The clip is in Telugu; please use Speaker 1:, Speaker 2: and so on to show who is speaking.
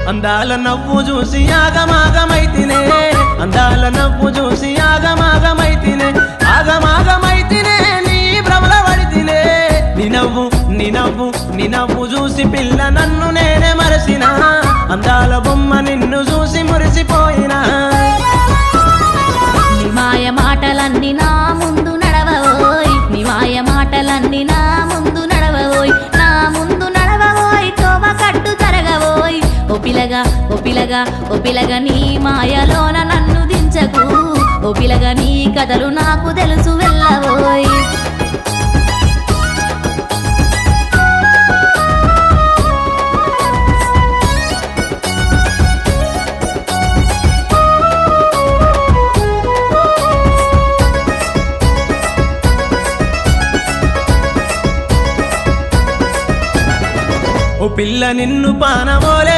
Speaker 1: అందాల నవ్వు చూసి ఆగమాగమైతినే అందాల నవ్వు చూసి ఆగమాగమైతినే ఆగమాగమైతినే నీ భ్రమల పడితినే నీ నవ్వు చూసి పిల్ల నన్ను నేనే మరసిన అందాల బొమ్మ నిన్ను చూసి మురిసిపోయినా
Speaker 2: నీ మాయ మాటలన్నీ నా ముందు నడవోయ్ నీ మాయ మాటలన్నీ నా ముందు నడవోయ్ నా ముందు నడవోయ్ తోవ కట్టు జరగవోయ్ ఓ పిలగా నీ మాయలోన నన్ను దించకు ఓ పిలగా నీ కథలు నాకు తెలుసు వెళ్ళవోయ్
Speaker 1: ఓ పిల్ల నిన్ను పానమోలే